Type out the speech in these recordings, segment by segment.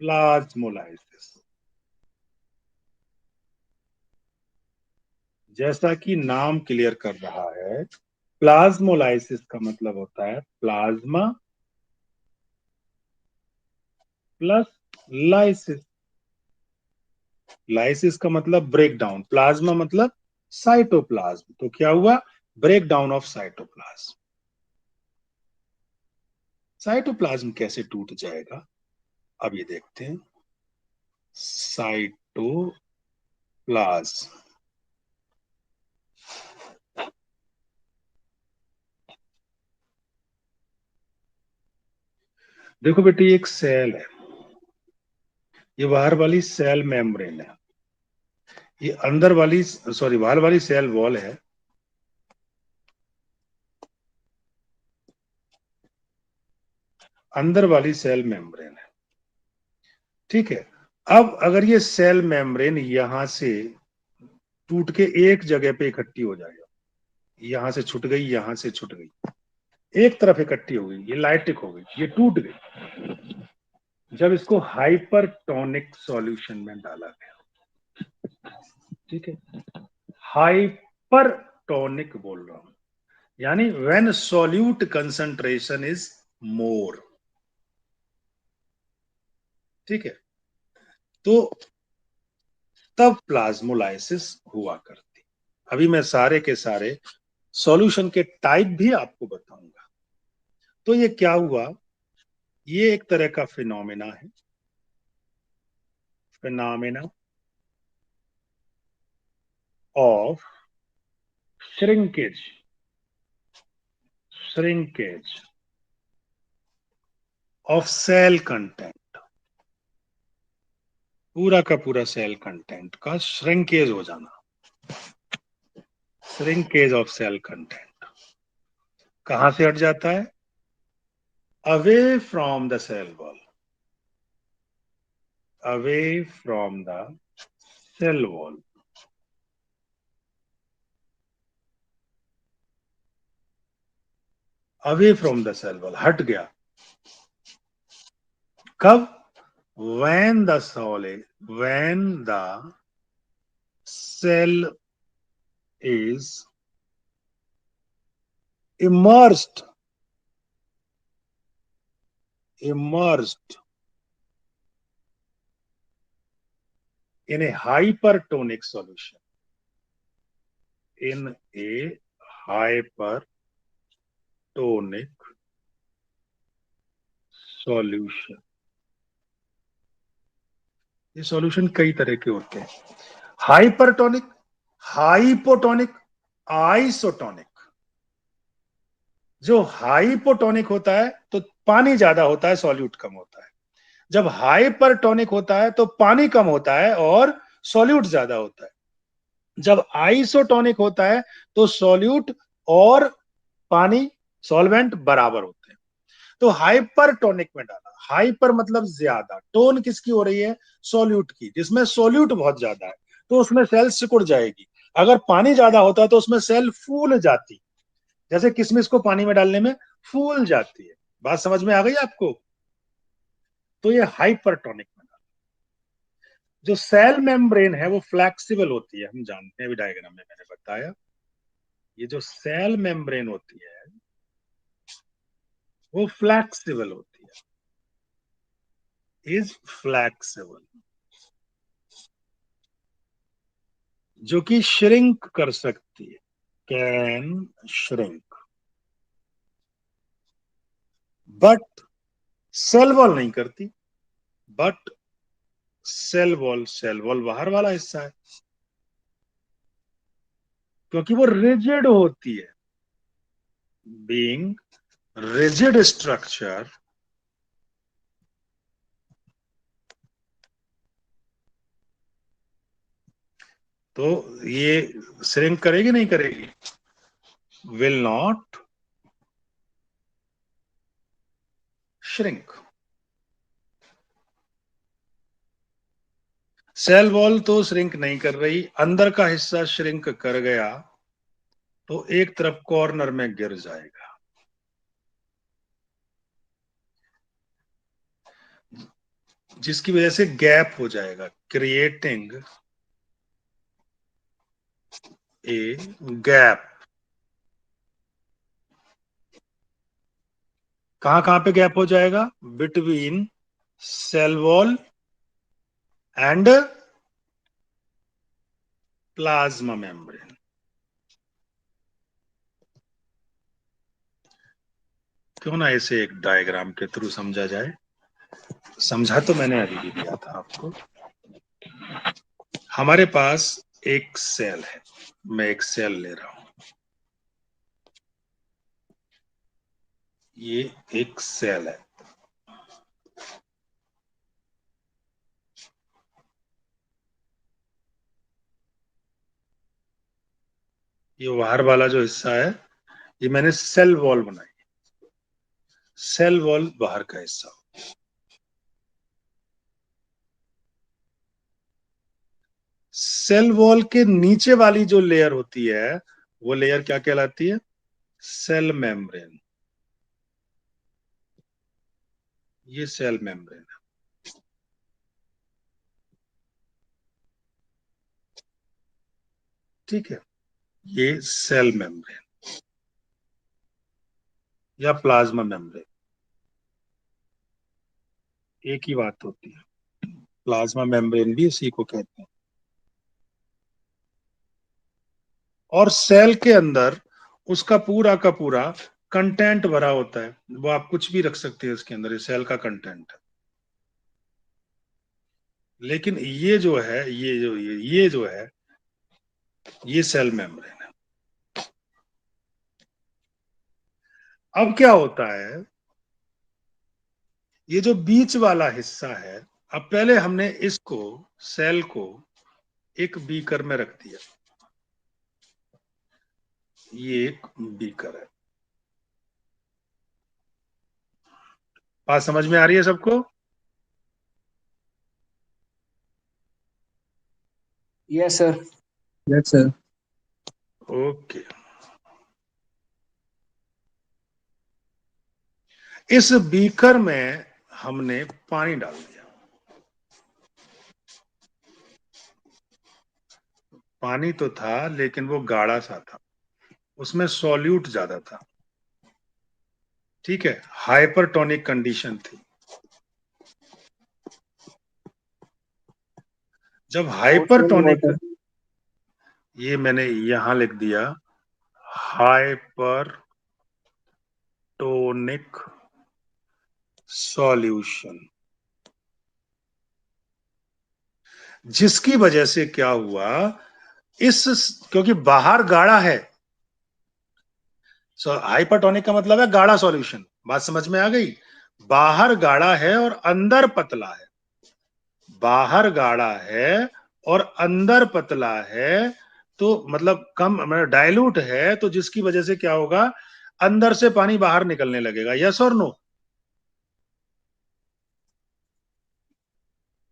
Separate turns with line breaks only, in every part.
Plasmolysis. जैसा कि नाम क्लियर कर रहा है, प्लाज्मोलाइसिस का मतलब होता है प्लाज्मा प्लस लाइसिस। लाइसिस का मतलब ब्रेक डाउन, प्लाज्मा मतलब साइटोप्लाज्म। तो क्या हुआ? Break down of cytoplasm. Cytoplasm कैसे टूट जाएगा, अब ये देखते हैं। साइटोप्लाज्म, देखो बेटे, ये एक सेल है, ये बाहर वाली सेल मेम्ब्रेन है, ये अंदर वाली सॉरी बाहर वाली सेल वॉल है, अंदर वाली सेल मेम्ब्रेन है। ठीक है। अब अगर ये सेल मेम्ब्रेन यहां से टूट के एक जगह पे इकट्ठी हो जाएगा, यहां से छूट गई, यहां से छूट गई, एक तरफ इकट्ठी हो गई, ये लाइटिक हो गई, ये टूट गई। जब इसको हाइपरटोनिक सॉल्यूशन में डाला गया, ठीक है, हाइपरटोनिक बोल रहा हूं, यानी when solute concentration is more. ठीक है, तो तब प्लाज्मोलाइसिस हुआ करती। अभी मैं सारे के सारे सॉल्यूशन के टाइप भी आपको बताऊंगा। तो ये क्या हुआ, ये एक तरह का फिनोमेना है, phenomena of shrinkage, shrinkage of cell content. पूरा का पूरा सेल कंटेंट का श्रिंकेज हो जाना, श्रिंकेज ऑफ सेल कंटेंट। कहां से हट जाता है? Away from the cell wall, away from the cell wall. Away from the cell wall हट गया। कब? when the solid when the cell is immersed, immersed in a hypertonic solution, in a hypertonic solution। ये solution कई तरह के होते हैं, hypertonic, hypotonic, isotonic. जो हाइपोटोनिक होता है तो पानी ज्यादा होता है, सॉल्यूट कम होता है। जब हाइपरटोनिक होता है तो पानी कम होता है और सॉल्यूट ज्यादा होता है। जब आइसोटोनिक होता है तो सॉल्यूट और पानी, सॉल्वेंट बराबर होते हैं। तो हाइपरटोनिक में डाला, हाइपर मतलब ज्यादा, टोन किसकी हो रही है? सॉल्यूट की। जिसमें सॉल्यूट बहुत ज्यादा है तो उसमें सेल सिकुड़ जाएगी। अगर पानी ज्यादा होता है तो उसमें सेल फूल जाती, जैसे किशमिश को पानी में डालने में फूल जाती है। बात समझ में आ गई आपको? तो ये हाइपरटोनिक में डाला। जो सेल मेम्ब्रेन है वो फ्लेक्सिबल होती है, हम जानते हैं, अभी डायग्राम में मैंने बताया। ये जो सेल मेम्ब्रेन होती है वो फ्लेक्सिबल होती है, इज फ्लेक्सिबल, जो कि श्रिंक कर सकती है, can shrink, but cell wall नहीं करती। बट सेल वॉल बाहर वाला हिस्सा है, क्योंकि वो रिजिड होती है। बीइंग रिजिड स्ट्रक्चर, तो ये श्रिंक करेगी नहीं करेगी? Will not shrink. Cell wall तो श्रिंक नहीं कर रही, अंदर का हिस्सा श्रिंक कर गया तो एक तरफ कॉर्नर में गिर जाएगा। जिसकी वजह से गैप हो जाएगा, क्रिएटिंग ए गैप। कहां कहां पे गैप हो जाएगा? Between cell wall and plasma membrane. क्यों ना इसे एक डायग्राम के थ्रू समझा जाए। समझा तो मैंने अभी भी दिया था आपको। हमारे पास एक सेल है, मैं एक सेल ले रहा हूं, ये एक सेल है। ये बाहर वाला जो हिस्सा है, ये मैंने सेल वॉल बनाई। सेल वॉल बाहर का हिस्सा। सेल वॉल के नीचे वाली जो लेयर होती है, वो लेयर क्या कहलाती है? Cell membrane. ये सेल मेम्ब्रेन है। ठीक है, ये सेल मेम्ब्रेन या प्लाज्मा मेम्ब्रेन, एक ही बात होती है। प्लाज्मा मेम्ब्रेन भी इसी को कहते हैं। और सेल के अंदर उसका पूरा का पूरा कंटेंट भरा होता है। वो आप कुछ भी रख सकते हैं इसके अंदर, ये सेल का कंटेंट है। लेकिन ये जो है, ये जो है, ये सेल मेम्ब्रेन है। अब क्या होता है, ये जो बीच वाला हिस्सा है, अब पहले हमने इसको, सेल को एक बीकर में रख दिया। ये एक बीकर है। बात समझ में आ रही है सबको?
Yes sir.
Yes sir.
Okay. इस बीकर में हमने पानी डाल दिया। पानी तो था लेकिन वो गाढ़ा सा था, उसमें सॉल्यूट ज्यादा था। ठीक है, हाइपरटोनिक कंडीशन थी। जब
ओशन
हाइपरटोनिक,
वाटर।
ये मैंने यहां लिख दिया, हाइपरटोनिक सॉल्यूशन, जिसकी वजह से क्या हुआ, इस, क्योंकि बाहर गाढ़ा है, हाइपरटोनिक का मतलब है गाढ़ा सॉल्यूशन। बात समझ में आ गई? बाहर गाढ़ा है और अंदर पतला है। बाहर गाढ़ा है और अंदर पतला है, तो मतलब कम, मतलब डाइल्यूट है, तो जिसकी वजह से क्या होगा, अंदर से पानी बाहर निकलने लगेगा। यस और नो?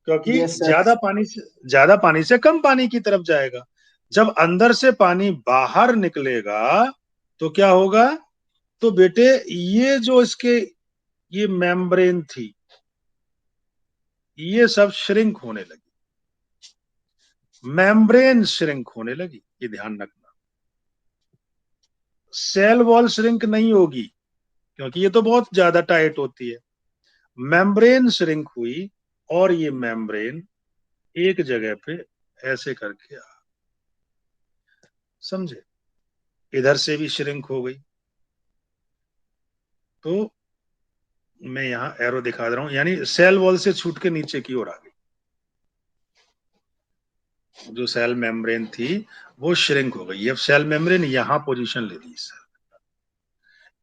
क्योंकि
यस सर।
ज्यादा पानी से कम पानी की तरफ जाएगा। जब अंदर से पानी बाहर निकलेगा तो क्या होगा? तो बेटे, ये जो इसके, ये मेम्ब्रेन थी, ये सब श्रिंक होने लगी। मेम्ब्रेन श्रिंक होने लगी, ये ध्यान रखना। सेल वॉल श्रिंक नहीं होगी, क्योंकि ये तो बहुत ज्यादा टाइट होती है। मेम्ब्रेन श्रिंक हुई, और ये मेम्ब्रेन एक जगह पे ऐसे करके आ, समझे? इधर से भी श्रिंक हो गई। तो मैं यहाँ एरो दिखा रहा हूं, यानी सेल वॉल से छूट के नीचे की ओर आ गई। जो सेल मेम्ब्रेन थी वो श्रिंक हो गई। अब सेल मेम्ब्रेन यहां पोजीशन ले ली सर।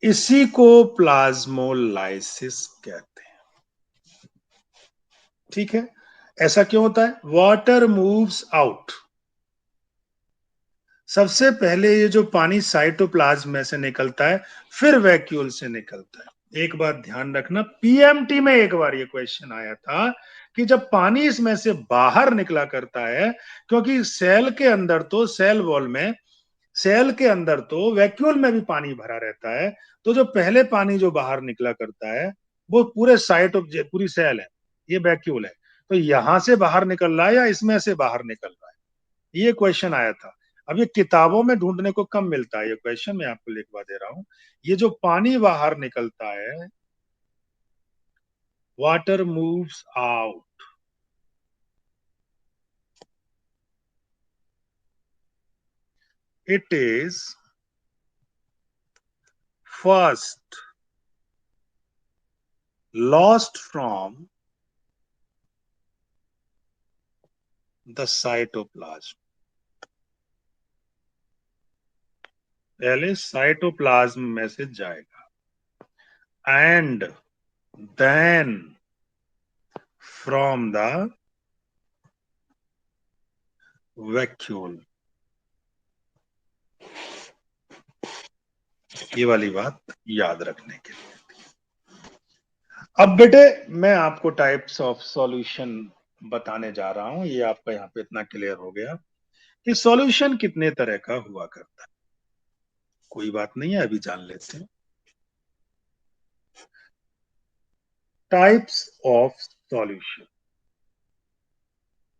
इसी को प्लाज्मोलाइसिस कहते हैं। ठीक है, ऐसा क्यों होता है? Water moves out. सबसे पहले ये जो पानी साइटोप्लाज्म में से निकलता है, फिर वैक्यूल से निकलता है। एक बात ध्यान रखना, पीएमटी में एक बार ये क्वेश्चन आया था कि जब पानी इसमें से बाहर निकला करता है, क्योंकि सेल के अंदर तो, सेल वॉल में, सेल के अंदर तो वैक्यूल में भी पानी भरा रहता है, तो जो पहले पानी जो बाहर निकला करता है, वो पूरे साइट ऑफ, पूरी सेल है, ये वैक्यूल है, तो यहां से बाहर निकल रहा है या इसमें से बाहर निकल रहा है, ये क्वेश्चन आया था। अब ये किताबों में ढूंढने को कम मिलता है ये क्वेश्चन, मैं आपको लिखवा दे रहा हूं। ये जो पानी बाहर निकलता है, water moves out, it is first lost from the cytoplasm. पहले साइटोप्लाज्म में से जाएगा, and then from the vacuole. ये वाली बात याद रखने के लिए। अब बेटे मैं आपको टाइप्स ऑफ सॉल्यूशन बताने जा रहा हूं, ये आपका यहाँ पे इतना क्लियर हो गया कि सॉल्यूशन कितने तरह का हुआ करता है। कोई बात नहीं है, अभी जान लेते हैं टाइप्स ऑफ सॉल्यूशन।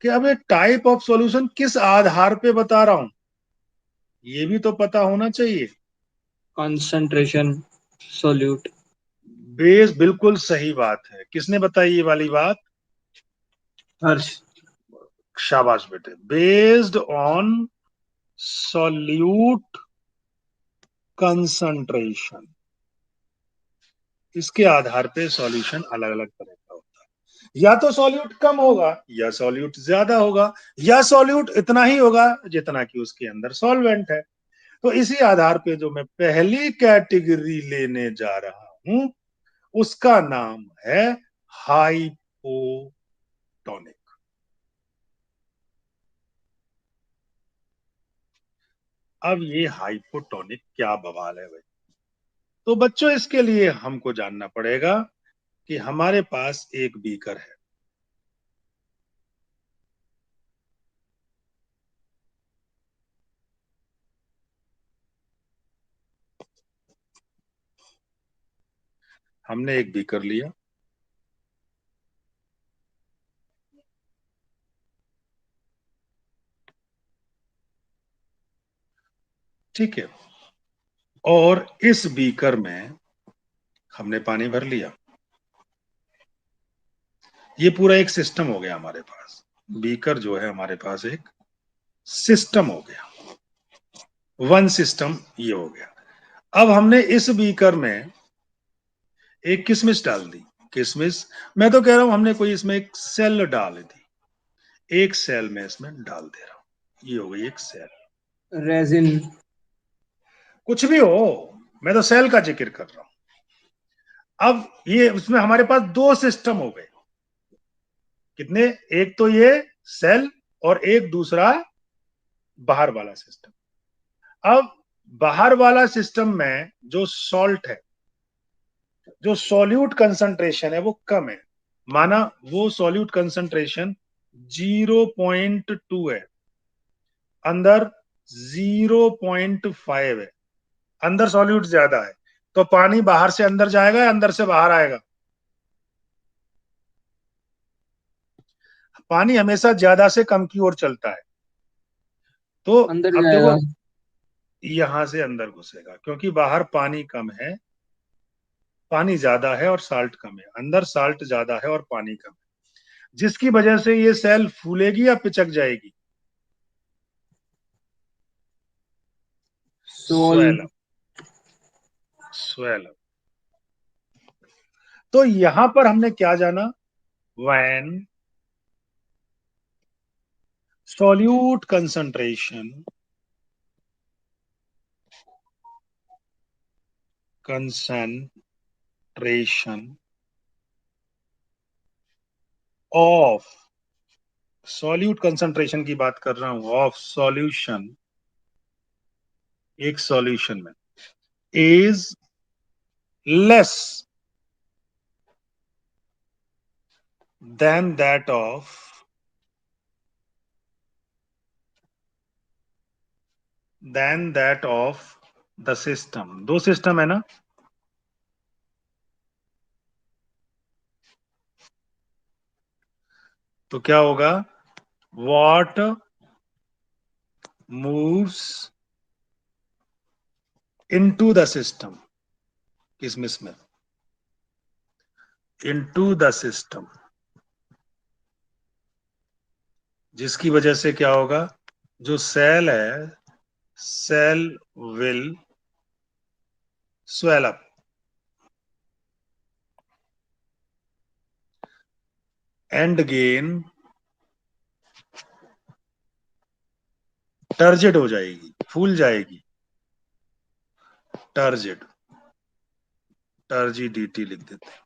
कि अब ये टाइप ऑफ सॉल्यूशन किस आधार पे बता रहा हूं, ये भी तो पता होना चाहिए।
Concentration, solute.
बेस, बिल्कुल सही बात है। किसने बताई ये वाली बात?
हर्ष।
शाबाश बेटे। बेस्ड ऑन सॉल्यूट कंसंट्रेशन, इसके आधार पे सॉल्यूशन अलग अलग तरह का होता है। या तो सॉल्यूट कम होगा, या सॉल्यूट ज्यादा होगा, या सॉल्यूट इतना ही होगा जितना कि उसके अंदर सॉल्वेंट है। तो इसी आधार पे जो मैं पहली कैटेगरी लेने जा रहा हूं, उसका नाम है हाइपोटोनिक। अब ये हाइपोटोनिक क्या बवाल है भाई? तो बच्चों इसके लिए हमको जानना पड़ेगा कि हमारे पास एक बीकर है, हमने एक बीकर लिया, ठीक है, और इस बीकर में हमने पानी भर लिया। ये पूरा एक सिस्टम हो गया हमारे पास। बीकर जो है हमारे पास एक सिस्टम हो गया, वन सिस्टम ये हो गया। अब हमने इस बीकर में एक किशमिश डाल दी। किशमिश, मैं तो कह रहा हूं हमने कोई इसमें एक सेल डाल दी, एक सेल में इसमें डाल दे रहा हूं, ये हो गई एक सेल।
रेजिन।
कुछ भी हो, मैं तो सेल का जिक्र कर रहा हूं। अब ये उसमें हमारे पास दो सिस्टम हो गए। कितने? एक तो ये सेल, और एक दूसरा बाहर वाला सिस्टम। अब बाहर वाला सिस्टम में जो सॉल्ट है, जो सॉल्यूट कंसंट्रेशन है वो कम है। माना वो सॉल्यूट कंसंट्रेशन 0.2 है, अंदर 0.5 है। अंदर सॉल्यूट ज्यादा है, तो पानी बाहर से अंदर जाएगा या अंदर से बाहर आएगा? पानी हमेशा ज्यादा से कम की ओर चलता है। तो
अंदर
अब देखो,
जाएगा।
यहां से अंदर घुसेगा क्योंकि बाहर पानी कम है, पानी ज्यादा है और साल्ट कम है। अंदर साल्ट ज्यादा है और पानी कम है, जिसकी वजह से ये सेल फूलेगी या पिचक जाएगी?
Swell.
Swell up, swell up. तो यहां पर हमने क्या जाना? When solute concentration concentration of, solute concentration की बात कर रहा हूं, ऑफ सॉल्यूशन, एक सॉल्यूशन में, is less than that of, than that of the system. दो सिस्टम है ना, तो क्या होगा, what moves into the system, किसमें इसमें, इनटू द सिस्टम, जिसकी वजह से क्या होगा, जो सेल है, cell will swell up and gain, turgid हो जाएगी, फूल जाएगी, टर्जिड, टर्जिडिटी लिख देते हैं।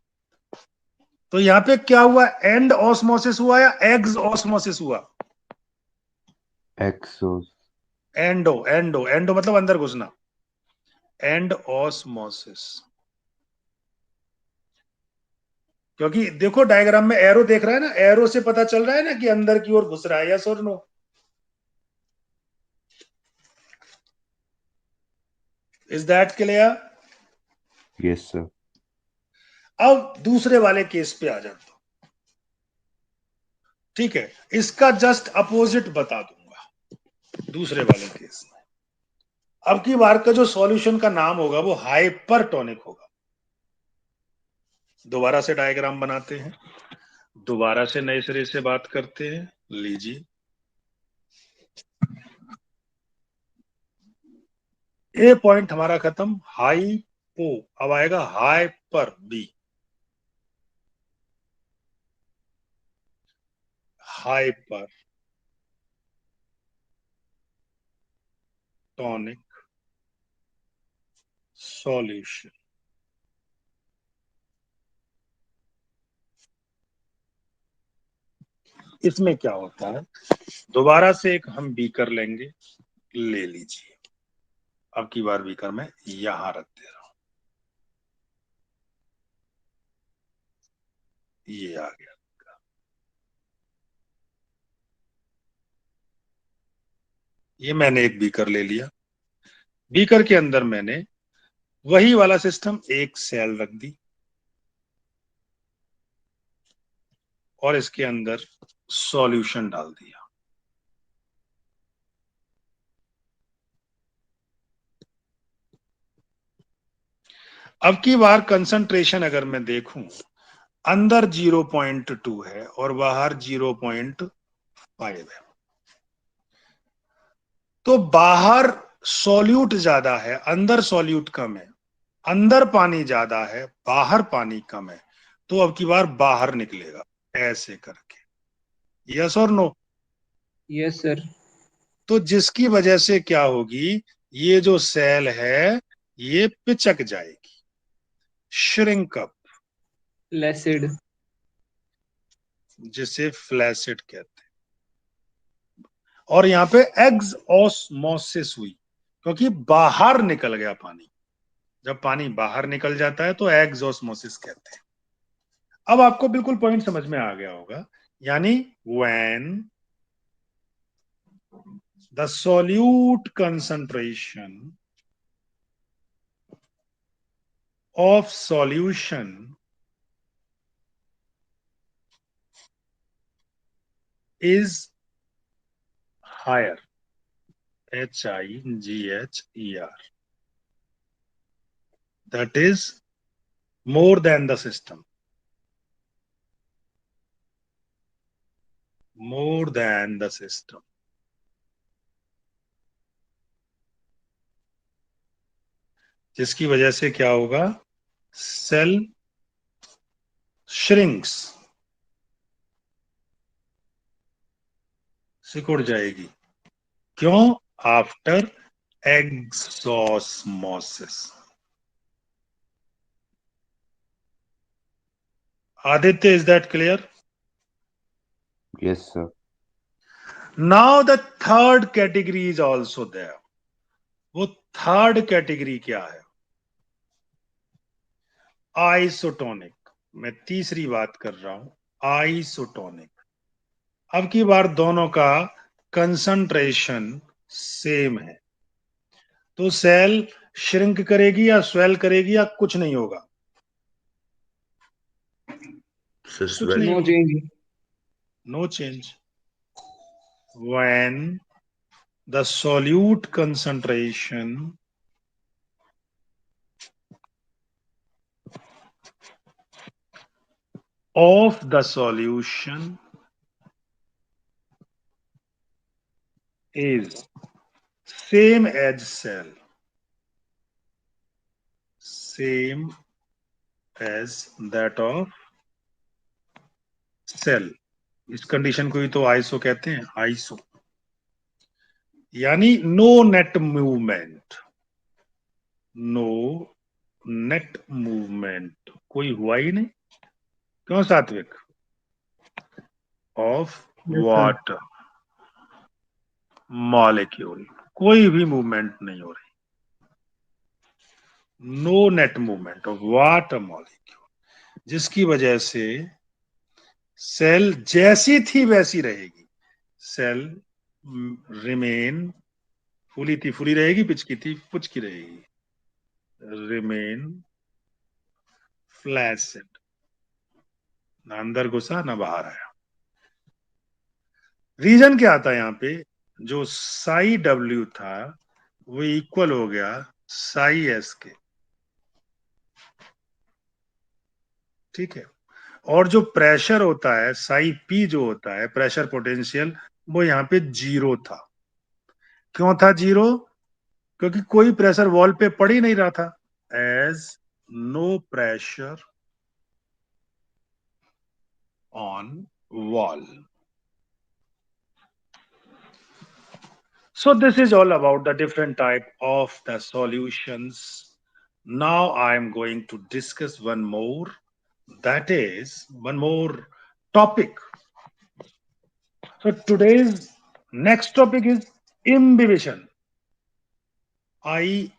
तो यहां पे क्या हुआ, एंड ऑस्मोसिस हुआ या एग्ज ऑस्मोसिस हुआ,
एक्सोस,
एंडो, एंडो, एंडो मतलब अंदर घुसना, एंड ऑस्मोसिस। क्योंकि देखो डायग्राम में एरो देख रहा है ना, एरो से पता चल रहा है ना कि अंदर की ओर घुस रहा है, यस और no. Is that clear?
Yes sir.
अब दूसरे वाले केस पे आ जाता हूं, ठीक है, इसका जस्ट अपोजिट बता दूंगा दूसरे वाले केस में। अब की बार का जो सॉल्यूशन का नाम होगा वो हाइपरटोनिक होगा। दोबारा से डायग्राम बनाते हैं, दोबारा से नए सिरे से बात करते हैं, लीजिए। ए पॉइंट हमारा खत्म, हाइपो, अब आएगा hyper, B, hypertonic solution. इसमें क्या होता है, दोबारा से एक हम बीकर लेंगे, ले लीजिए। अब की बार बीकर मैं यहां रख दे रहा हूं, ये आ गया। ये मैंने एक बीकर ले लिया, बीकर के अंदर मैंने वही वाला सिस्टम, एक सेल रख दी और इसके अंदर सॉल्यूशन डाल दिया। अब की बार कंसंट्रेशन अगर मैं देखूं, अंदर 0.2 है और बाहर 0.5 है, तो बाहर सॉल्यूट ज्यादा है, अंदर सॉल्यूट कम है, अंदर पानी ज्यादा है, बाहर पानी कम है, तो अब की बार बाहर निकलेगा, ऐसे करके, यस और नो।
Yes sir.
तो जिसकी वजह से क्या होगी, ये जो सेल है ये पिचक जाएगी, श्रिंक अप,
फ्लैसिड।
जिसे फ्लैसिड कहते हैं। और यहाँ पे एग्ज ऑस्मोसिस हुई, क्योंकि बाहर निकल गया पानी। जब पानी बाहर निकल जाता है तो एग्ज ऑस्मोसिस कहते हैं। अब आपको बिल्कुल पॉइंट समझ में आ गया होगा, यानी when the solute concentration of solution is higher, HIGHER, that is more than the system, more than the system, जिसकी वजह से क्या होगा, सेल श्रिंक्स, सिकुड़ जाएगी, क्यों, after exosmosis. Aditya, is that clear?
Yes sir.
Now the third category is also there. वो third category क्या है, आइसोटोनिक। मैं तीसरी बात कर रहा हूं, आइसोटोनिक। अब की बार दोनों का कंसंट्रेशन सेम है, तो सेल श्रिंक करेगी या स्वेल करेगी या कुछ नहीं होगा, कुछ नहीं
नो
होगा,
change.
no change. When the solute concentration of the solution is same as cell, same as that of cell, इस कंडीशन को ही तो आइसो कहते हैं, आइसो, यानी no net movement, no net movement, कोई हुआ ही नहीं, क्यों Satvik, of
Yes, sir.
Water molecule, कोई भी मूवमेंट नहीं हो रही, no net movement of water molecule, जिसकी वजह से सेल जैसी थी वैसी रहेगी, सेल रिमेन, फूली थी फूली रहेगी, पिचकी थी पुचकी रहेगी, रिमेन फ्लैसिड, ना अंदर घुसा ना बाहर आया। रीजन क्या आता है यहाँ पे, जो साई डब्ल्यू था वो इक्वल हो गया साई एस के, ठीक है, और जो प्रेशर होता है साई पी जो होता है प्रेशर पोटेंशियल, वो यहाँ पे 0 था। क्यों था 0? क्योंकि कोई प्रेशर वॉल पे पड़ ही नहीं रहा था, as no pressure on wall. So this is all about the different type of the solutions. Now I am going to discuss one more, that is one more topic. So today's next topic is imbibition. I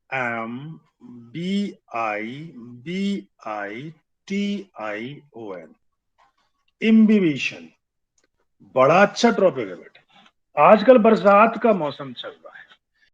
am BIBITION, imbibition, बड़ा अच्छा topic है बेटे। आजकल बरसात का मौसम चल रहा है,